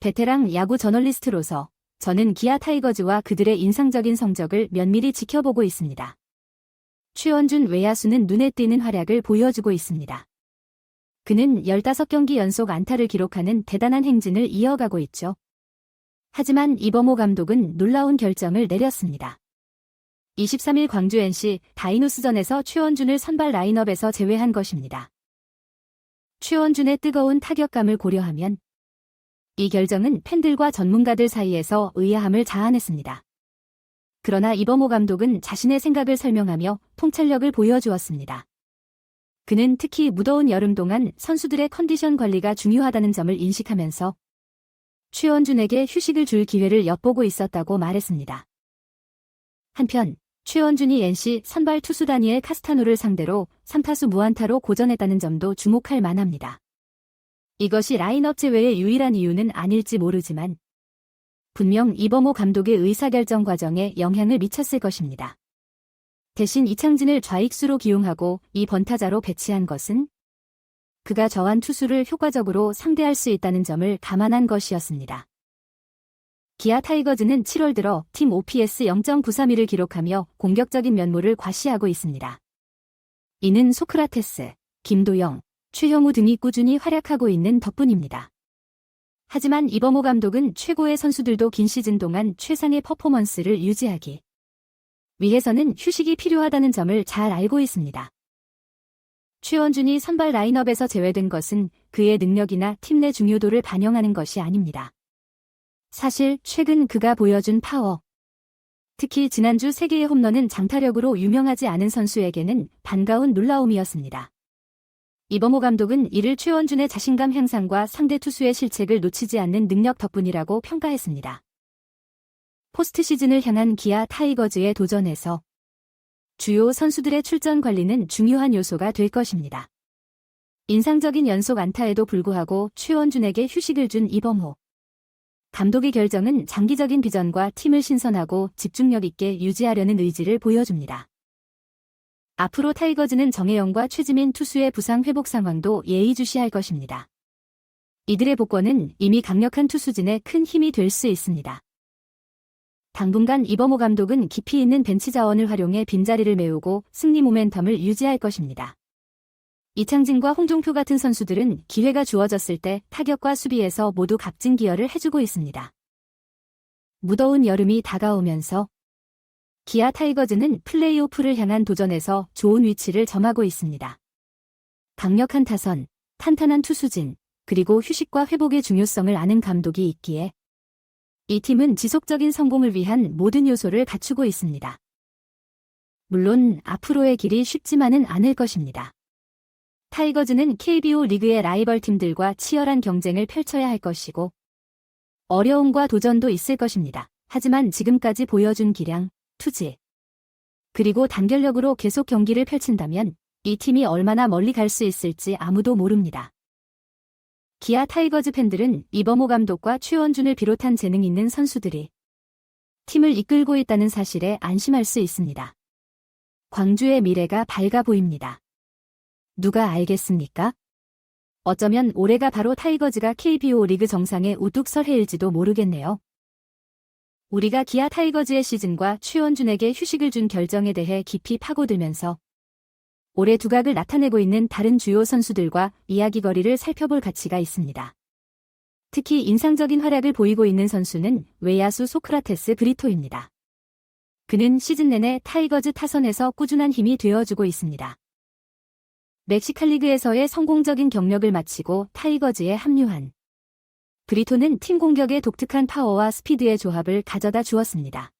베테랑 야구 저널리스트로서 저는 기아 타이거즈와 그들의 인상적인 성적을 면밀히 지켜보고 있습니다. 최원준 외야수는 눈에 띄는 활약을 보여주고 있습니다. 그는 15경기 연속 안타를 기록하는 대단한 행진을 이어가고 있죠. 하지만 이범호 감독은 놀라운 결정을 내렸습니다. 23일 광주 NC 다이노스전에서 최원준을 선발 라인업에서 제외한 것입니다. 최원준의 뜨거운 타격감을 고려하면 이 결정은 팬들과 전문가들 사이에서 의아함을 자아냈습니다. 그러나 이범호 감독은 자신의 생각을 설명하며 통찰력을 보여주었습니다. 그는 특히 무더운 여름 동안 선수들의 컨디션 관리가 중요하다는 점을 인식하면서 최원준에게 휴식을 줄 기회를 엿보고 있었다고 말했습니다. 한편 최원준이 NC 선발 투수 다니엘 카스타노를 상대로 3타수 무안타로 고전했다는 점도 주목할 만합니다. 이것이 라인업 제외의 유일한 이유는 아닐지 모르지만 분명 이범호 감독의 의사결정 과정에 영향을 미쳤을 것입니다. 대신 이창진을 좌익수로 기용하고 이 번타자로 배치한 것은 그가 저한 투수를 효과적으로 상대할 수 있다는 점을 감안한 것이었습니다. 기아 타이거즈는 7월 들어 팀 OPS 0.932를 기록하며 공격적인 면모를 과시하고 있습니다. 이는 소크라테스, 김도영, 최형우 등이 꾸준히 활약하고 있는 덕분입니다. 하지만 이범호 감독은 최고의 선수들도 긴 시즌 동안 최상의 퍼포먼스를 유지하기 위해서는 휴식이 필요하다는 점을 잘 알고 있습니다. 최원준이 선발 라인업에서 제외된 것은 그의 능력이나 팀 내 중요도를 반영하는 것이 아닙니다. 사실 최근 그가 보여준 파워, 특히 지난주 3개의 홈런은 장타력으로 유명하지 않은 선수에게는 반가운 놀라움이었습니다. 이범호 감독은 이를 최원준의 자신감 향상과 상대 투수의 실책을 놓치지 않는 능력 덕분이라고 평가했습니다. 포스트 시즌을 향한 기아 타이거즈의 도전에서 주요 선수들의 출전 관리는 중요한 요소가 될 것입니다. 인상적인 연속 안타에도 불구하고 최원준에게 휴식을 준 이범호 감독의 결정은 장기적인 비전과 팀을 신선하고 집중력 있게 유지하려는 의지를 보여줍니다. 앞으로 타이거즈는 정혜영과 최지민 투수의 부상 회복 상황도 예의주시할 것입니다. 이들의 복권은 이미 강력한 투수진에 큰 힘이 될 수 있습니다. 당분간 이범호 감독은 깊이 있는 벤치 자원을 활용해 빈자리를 메우고 승리 모멘텀을 유지할 것입니다. 이창진과 홍종표 같은 선수들은 기회가 주어졌을 때 타격과 수비에서 모두 값진 기여를 해주고 있습니다. 무더운 여름이 다가오면서 기아 타이거즈는 플레이오프를 향한 도전에서 좋은 위치를 점하고 있습니다. 강력한 타선, 탄탄한 투수진, 그리고 휴식과 회복의 중요성을 아는 감독이 있기에 이 팀은 지속적인 성공을 위한 모든 요소를 갖추고 있습니다. 물론 앞으로의 길이 쉽지만은 않을 것입니다. 타이거즈는 KBO 리그의 라이벌 팀들과 치열한 경쟁을 펼쳐야 할 것이고 어려움과 도전도 있을 것입니다. 하지만 지금까지 보여준 기량, 투지, 그리고 단결력으로 계속 경기를 펼친다면 이 팀이 얼마나 멀리 갈 수 있을지 아무도 모릅니다. 기아 타이거즈 팬들은 이범호 감독과 최원준을 비롯한 재능 있는 선수들이 팀을 이끌고 있다는 사실에 안심할 수 있습니다. 광주의 미래가 밝아 보입니다. 누가 알겠습니까? 어쩌면 올해가 바로 타이거즈가 KBO 리그 정상에 우뚝 설 해일지도 모르겠네요. 우리가 기아 타이거즈의 시즌과 최원준에게 휴식을 준 결정에 대해 깊이 파고들면서 올해 두각을 나타내고 있는 다른 주요 선수들과 이야기거리를 살펴볼 가치가 있습니다. 특히 인상적인 활약을 보이고 있는 선수는 외야수 소크라테스 브리토입니다. 그는 시즌 내내 타이거즈 타선에서 꾸준한 힘이 되어주고 있습니다. 멕시칸 리그에서의 성공적인 경력을 마치고 타이거즈에 합류한 브리토는 팀 공격의 독특한 파워와 스피드의 조합을 가져다 주었습니다.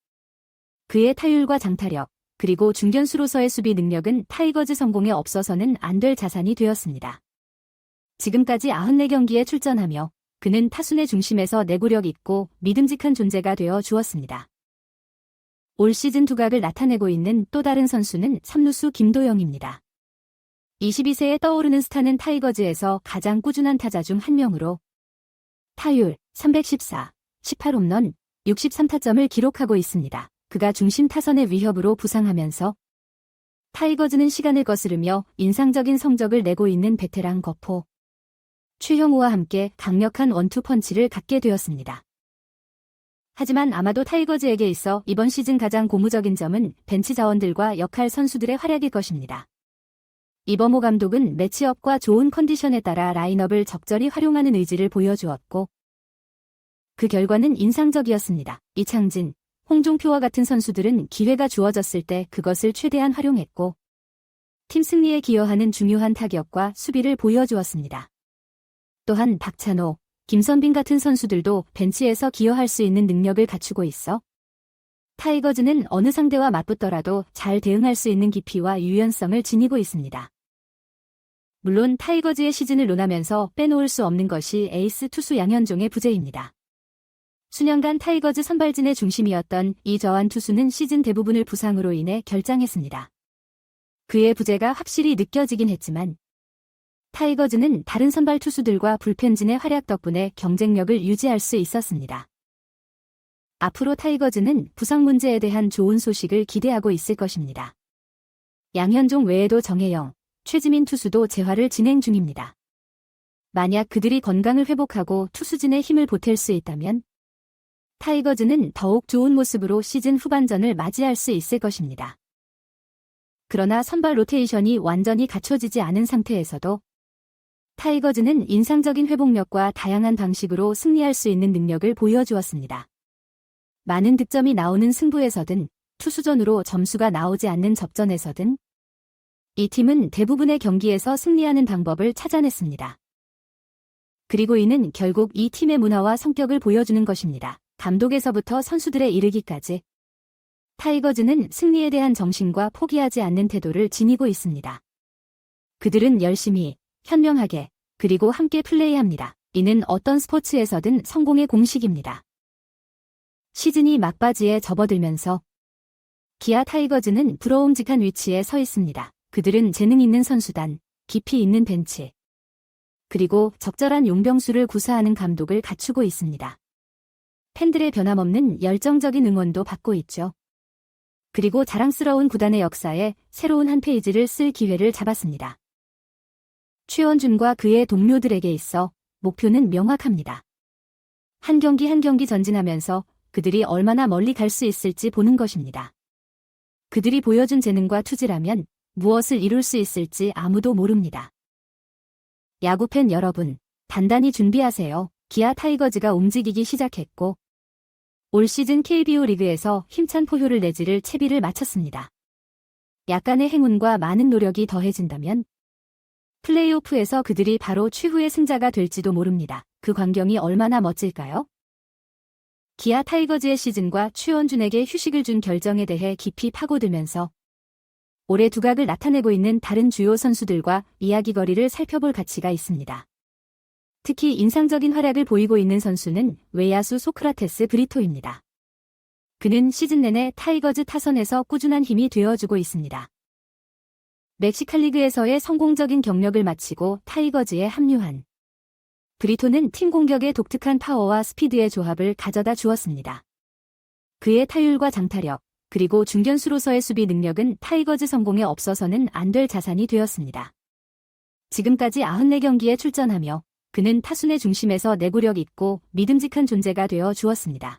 그의 타율과 장타력, 그리고 중견수로서의 수비 능력은 타이거즈 성공에 없어서는 안 될 자산이 되었습니다. 지금까지 94경기에 출전하며 그는 타순의 중심에서 내구력 있고 믿음직한 존재가 되어 주었습니다. 올 시즌 두각을 나타내고 있는 또 다른 선수는 3루수 김도영입니다. 22세에 떠오르는 스타는 타이거즈에서 가장 꾸준한 타자 중 한 명으로 타율 314, 18홈런, 63타점을 기록하고 있습니다. 그가 중심 타선의 위협으로 부상하면서 타이거즈는 시간을 거스르며 인상적인 성적을 내고 있는 베테랑 거포 최형우와 함께 강력한 원투 펀치를 갖게 되었습니다. 하지만 아마도 타이거즈에게 있어 이번 시즌 가장 고무적인 점은 벤치 자원들과 역할 선수들의 활약일 것입니다. 이범호 감독은 매치업과 좋은 컨디션에 따라 라인업을 적절히 활용하는 의지를 보여주었고 그 결과는 인상적이었습니다. 이창진, 홍종표와 같은 선수들은 기회가 주어졌을 때 그것을 최대한 활용했고 팀 승리에 기여하는 중요한 타격과 수비를 보여주었습니다. 또한 박찬호, 김선빈 같은 선수들도 벤치에서 기여할 수 있는 능력을 갖추고 있어 타이거즈는 어느 상대와 맞붙더라도 잘 대응할 수 있는 깊이와 유연성을 지니고 있습니다. 물론 타이거즈의 시즌을 논하면서 빼놓을 수 없는 것이 에이스 투수 양현종의 부재입니다. 수년간 타이거즈 선발진의 중심이었던 이저환 투수는 시즌 대부분을 부상으로 인해 결장했습니다. 그의 부재가 확실히 느껴지긴 했지만 타이거즈는 다른 선발 투수들과 불펜진의 활약 덕분에 경쟁력을 유지할 수 있었습니다. 앞으로 타이거즈는 부상 문제에 대한 좋은 소식을 기대하고 있을 것입니다. 양현종 외에도 정혜영, 최지민 투수도 재활을 진행 중입니다. 만약 그들이 건강을 회복하고 투수진의 힘을 보탤 수 있다면 타이거즈는 더욱 좋은 모습으로 시즌 후반전을 맞이할 수 있을 것입니다. 그러나 선발 로테이션이 완전히 갖춰지지 않은 상태에서도 타이거즈는 인상적인 회복력과 다양한 방식으로 승리할 수 있는 능력을 보여주었습니다. 많은 득점이 나오는 승부에서든 투수전으로 점수가 나오지 않는 접전에서든 이 팀은 대부분의 경기에서 승리하는 방법을 찾아냈습니다. 그리고 이는 결국 이 팀의 문화와 성격을 보여주는 것입니다. 감독에서부터 선수들에 이르기까지 타이거즈는 승리에 대한 정신과 포기하지 않는 태도를 지니고 있습니다. 그들은 열심히, 현명하게, 그리고 함께 플레이합니다. 이는 어떤 스포츠에서든 성공의 공식입니다. 시즌이 막바지에 접어들면서 기아 타이거즈는 부러움직한 위치에 서 있습니다. 그들은 재능 있는 선수단, 깊이 있는 벤치, 그리고 적절한 용병수를 구사하는 감독을 갖추고 있습니다. 팬들의 변함없는 열정적인 응원도 받고 있죠. 그리고 자랑스러운 구단의 역사에 새로운 한 페이지를 쓸 기회를 잡았습니다. 최원준과 그의 동료들에게 있어 목표는 명확합니다. 한 경기 한 경기 전진하면서 그들이 얼마나 멀리 갈 수 있을지 보는 것입니다. 그들이 보여준 재능과 투지라면 무엇을 이룰 수 있을지 아무도 모릅니다. 야구팬 여러분, 단단히 준비하세요. 기아 타이거즈가 움직이기 시작했고 올 시즌 KBO 리그에서 힘찬 포효를 내지를 채비를 마쳤습니다. 약간의 행운과 많은 노력이 더해진다면 플레이오프에서 그들이 바로 최후의 승자가 될지도 모릅니다. 그 광경이 얼마나 멋질까요? 기아 타이거즈의 시즌과 최원준에게 휴식을 준 결정에 대해 깊이 파고들면서 올해 두각을 나타내고 있는 다른 주요 선수들과 이야기거리를 살펴볼 가치가 있습니다. 특히 인상적인 활약을 보이고 있는 선수는 외야수 소크라테스 브리토입니다. 그는 시즌 내내 타이거즈 타선에서 꾸준한 힘이 되어주고 있습니다. 멕시칸 리그에서의 성공적인 경력을 마치고 타이거즈에 합류한 브리토는 팀 공격의 독특한 파워와 스피드의 조합을 가져다 주었습니다. 그의 타율과 장타력, 그리고 중견수로서의 수비 능력은 타이거즈 성공에 없어서는 안 될 자산이 되었습니다. 지금까지 94경기에 출전하며 그는 타순의 중심에서 내구력 있고 믿음직한 존재가 되어 주었습니다.